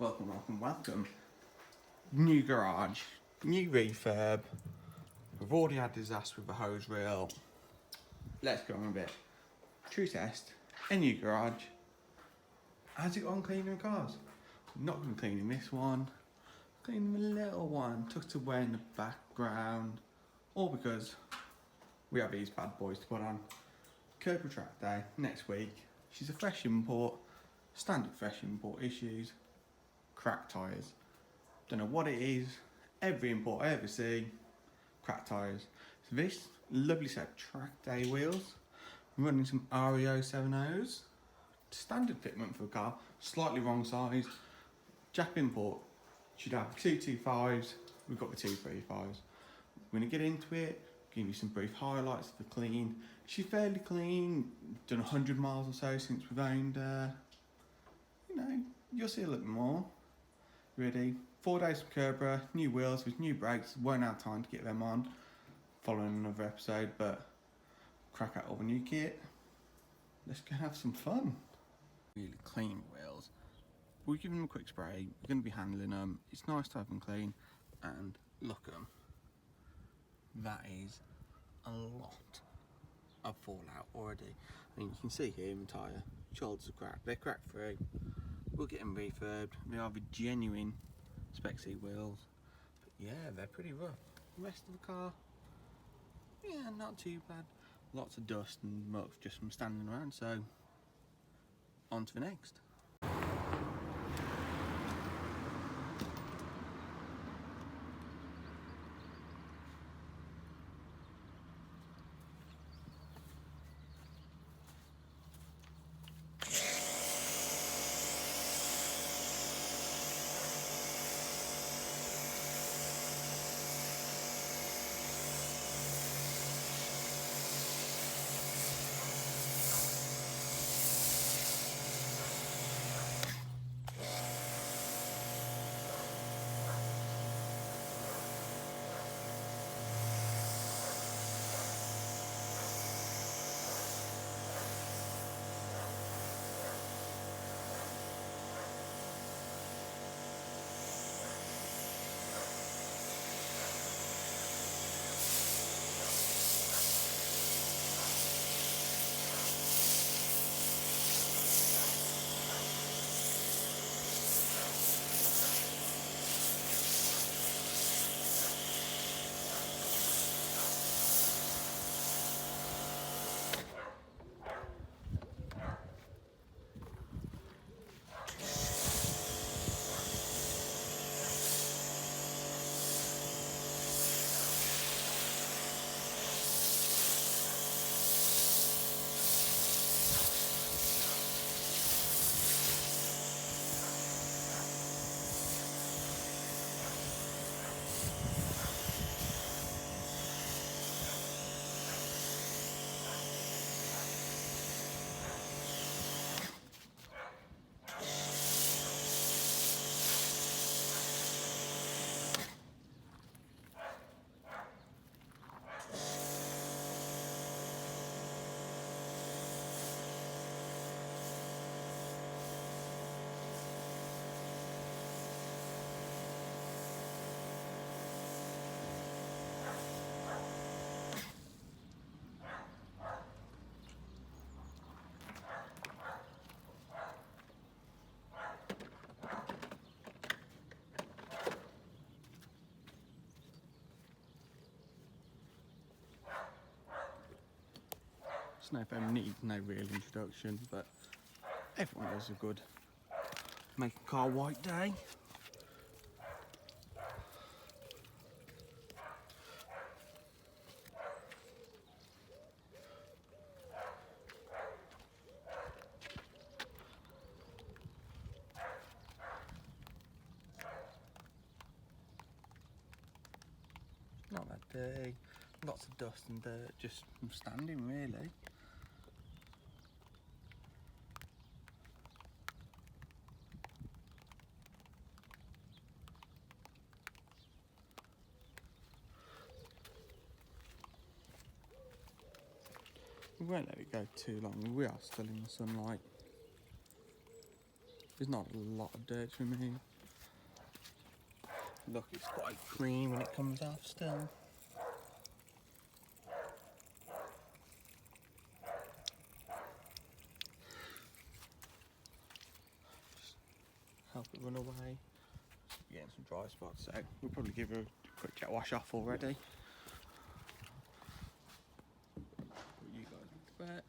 Welcome. New garage, new refurb. We've already had disaster with the hose reel. Let's go on a bit. True test, a new garage. How's it gone cleaning cars? Not going to cleaning this one. Cleaning the little one, tucked away in the background. All because we have these bad boys to put on. Curb retract day next week. She's a fresh import, standard fresh import issues. Cracked tyres. Don't know what it is. Every import I ever see, cracked tyres. So this lovely set of track day wheels. I'm running some REO 7.0s. Standard fitment for a car, slightly wrong size. Jap import should have 225s. We've got the 235s. We're gonna get into it. Give you some brief highlights of the clean. She's fairly clean. Done 100 miles or so since we've owned her. You'll see a little bit more. Ready? 4 days from Kerbera, new wheels with new brakes. Won't have time to get them on following another episode, but crack out all the new kit. Let's go have some fun. Really clean wheels. We're giving them a quick spray. We're going to be handling them. It's nice to have them clean, and look at them. That is a lot of fallout already. I mean, you can see here in the tyre, shoulders are cracked. They're crack free. We'll get them refurbed. They are the genuine Spec C wheels. But yeah, they're pretty rough. The rest of the car, yeah, not too bad. Lots of dust and muck just from standing around, so on to the next. Snow foam needs no real introduction, but everyone does a good make a car white day. Not that dirty. Lots of dust and dirt just from standing, really. We won't let it go too long. We are still in the sunlight. There's not a lot of dirt to remove. Look, it's quite clean when it comes off still. Just help it run away. Getting some dry spots, so we'll probably give her a quick jet wash off already. Put you guys into bed.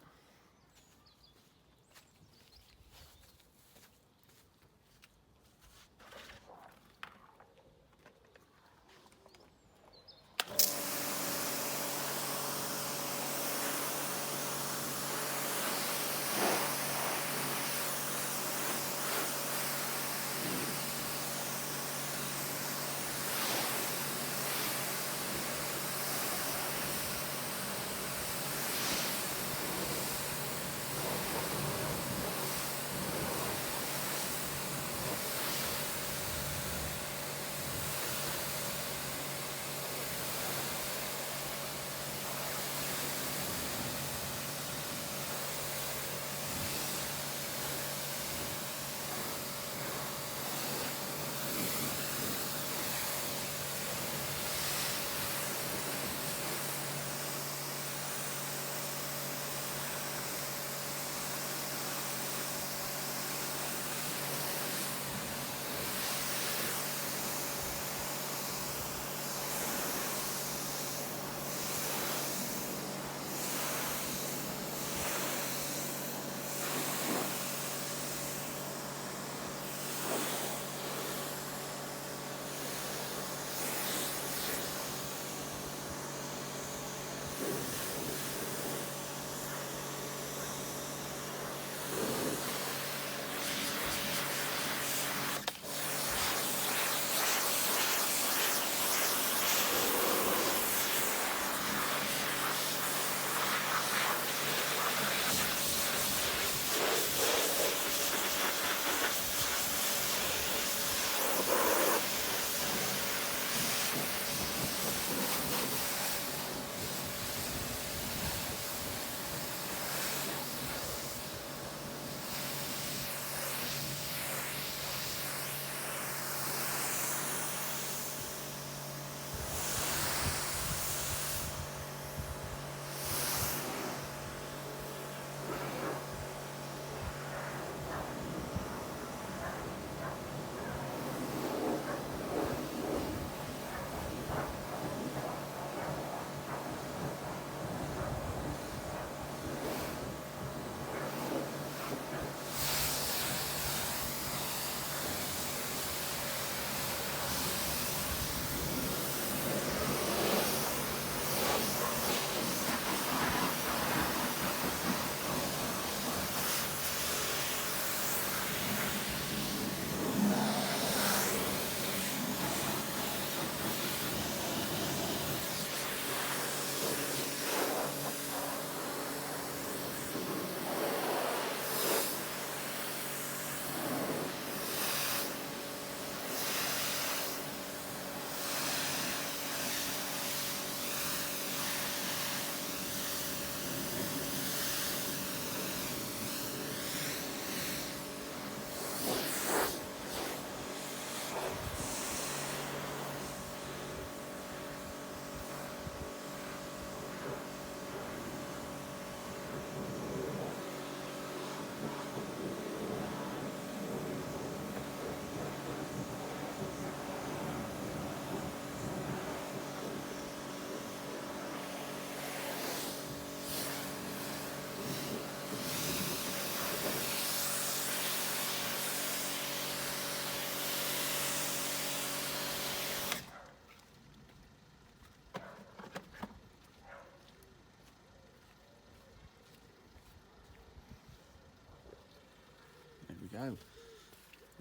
Go.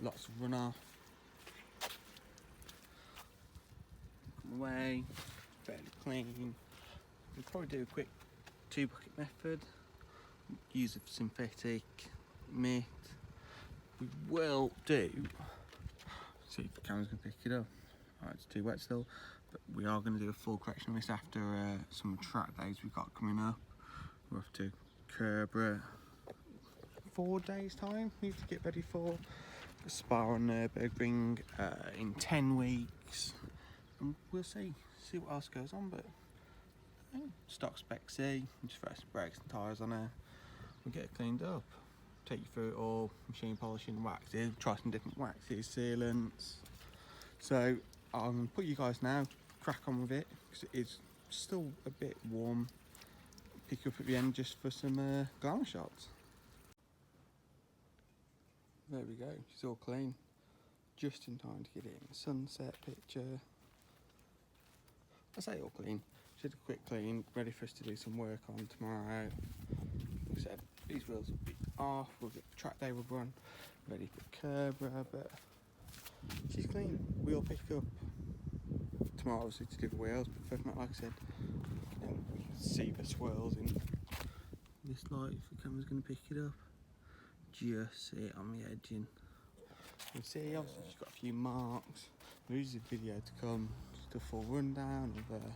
Lots of runoff. Come away. Fairly clean. We'll probably do a quick 2-bucket method. Use a synthetic mitt. We will do. See if the camera's gonna pick it up. Alright, it's too wet still. But we are going to do a full correction on this after some track days we've got coming up. We're off to Kerber 4 days time. We need to get ready for Spa on Nürburgring in 10 weeks, and we'll see what else goes on. But stock Spec C, just throw some brakes and tyres on her, we'll get it cleaned up, take you through it all, machine polishing, waxes, try some different waxes, sealants. So I'm going to put you guys now, crack on with it, because it is still a bit warm. Pick you up at the end just for some glamour shots. There we go, she's all clean, just in time to get it in the sunset picture. I say all clean, she had a quick clean, ready for us to do some work on tomorrow. Like I said, these wheels will be off, we'll get the track day rubber on, ready for curb rubber. She's clean, we'll pick up tomorrow obviously to do the wheels, but first, like I said, you can see the swirls in this light if the camera's going to pick it up. Just see it on the edging. You can see obviously she's got a few marks. There is a video to come, just a full rundown of her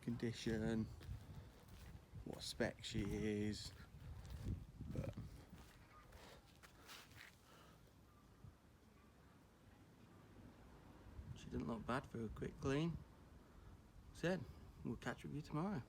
condition, what spec she is. But she didn't look bad for a quick clean. Said we'll catch up with you tomorrow.